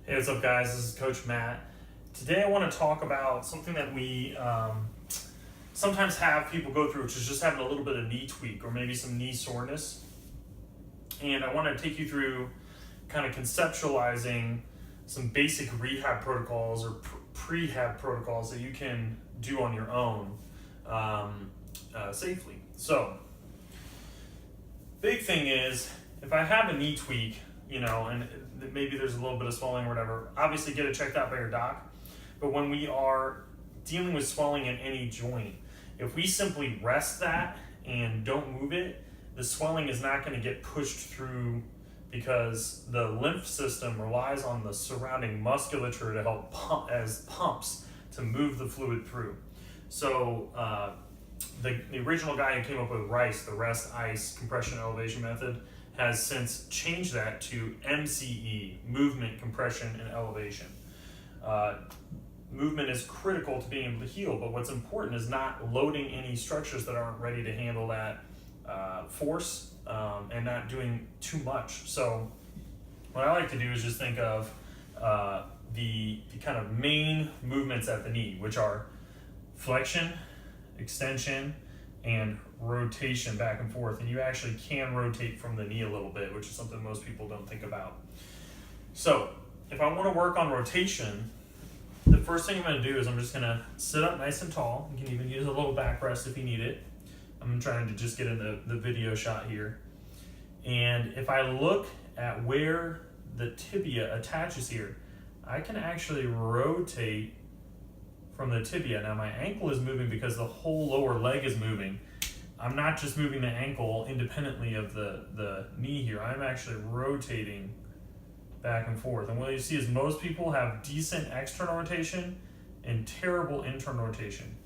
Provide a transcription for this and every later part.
Hey, what's up, guys? This is Coach Matt. Today I want to talk about something that we sometimes have people go through, which is just having a little bit of knee tweak or maybe some knee soreness. And I want to take you through kind of conceptualizing some basic rehab protocols or prehab protocols that you can do on your own safely. So, big thing is, if I have a knee tweak, and maybe there's a little bit of swelling or whatever, obviously get it checked out by your doc. But when we are dealing with swelling in any joint, if we simply rest that and don't move it, the swelling is not going to get pushed through because the lymph system relies on the surrounding musculature to help pump as pumps to move the fluid through. So the original guy who came up with RICE, the rest, ice, compression, elevation method, has since changed that to MCE, movement, compression, and elevation. Movement is critical to being able to heal, but what's important is not loading any structures that aren't ready to handle that force and not doing too much. So what I like to do is just think of the kind of main movements at the knee, which are flexion, extension, and rotation back and forth. And you actually can rotate from the knee a little bit, which is something most people don't think about. So if I want to work on rotation, the first thing I'm going to do is I'm just going to sit up nice and tall. You can even use a little back rest if you need it. I'm trying to just get in the video shot here. And if I look at where the tibia attaches here, I can actually rotate from the tibia. Now my ankle is moving because the whole lower leg is moving. I'm not just moving the ankle independently of the knee here. I'm actually rotating back and forth. And what you see is most people have decent external rotation and terrible internal rotation.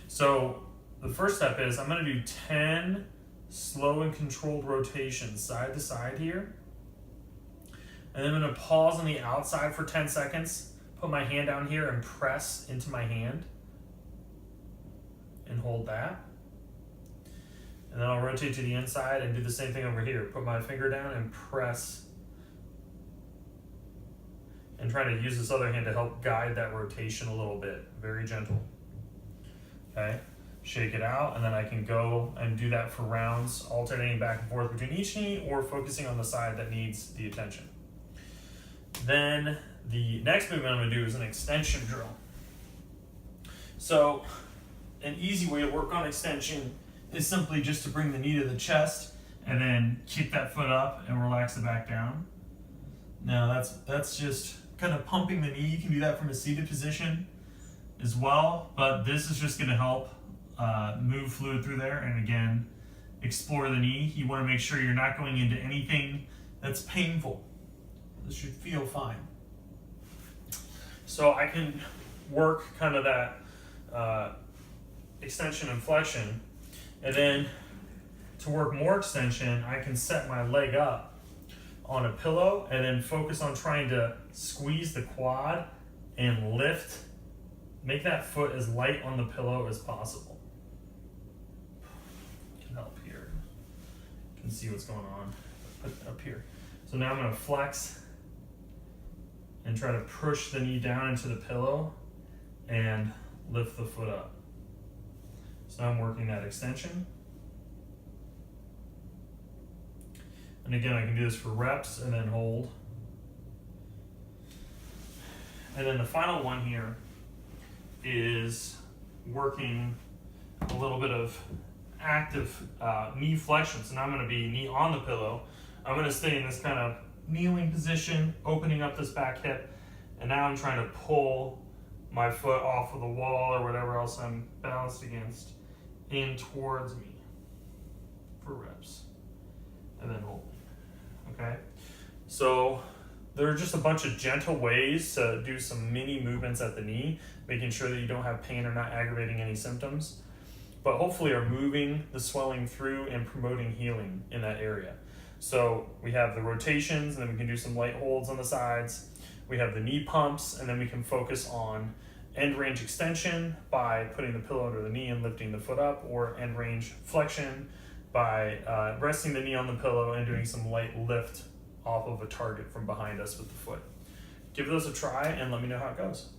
So the first step is I'm going to do 10 slow and controlled rotations side to side here. And then I'm going to pause on the outside for 10 seconds, put my hand down here and press into my hand and hold that. And then I'll rotate to the inside and do the same thing over here. Put my finger down and press and try to use this other hand to help guide that rotation a little bit. Very gentle. Okay, shake it out, and then I can go and do that for rounds, alternating back and forth between each knee or focusing on the side that needs the attention. Then the next movement I'm going to do is an extension drill. So an easy way to work on extension is simply just to bring the knee to the chest and then kick that foot up and relax it back down. Now that's just kind of pumping the knee. You can do that from a seated position as well, but this is just going to help move fluid through there and again explore the knee. You want to make sure you're not going into anything that's painful. This should feel fine. So I can work kind of that extension and flexion, and then to work more extension, I can set my leg up on a pillow and then focus on trying to squeeze the quad and lift, make that foot as light on the pillow as possible. Can help here. You can see what's going on up here. So now I'm going to flex and try to push the knee down into the pillow and lift the foot up. So I'm working that extension. And again, I can do this for reps and then hold. And then the final one here is working a little bit of active knee flexion. So now I'm going to be knee on the pillow. I'm going to stay in this kind of kneeling position, opening up this back hip, and now I'm trying to pull my foot off of the wall or whatever else I'm balanced against in towards me for reps, and then hold. Okay, so there are just a bunch of gentle ways to do some mini movements at the knee, making sure that you don't have pain or not aggravating any symptoms, but hopefully are moving the swelling through and promoting healing in that area. So we have the rotations, and then we can do some light holds on the sides. We have the knee pumps, and then we can focus on end range extension by putting the pillow under the knee and lifting the foot up, or end range flexion by resting the knee on the pillow and doing some light lift off of a target from behind us with the foot. give those a try and let me know how it goes.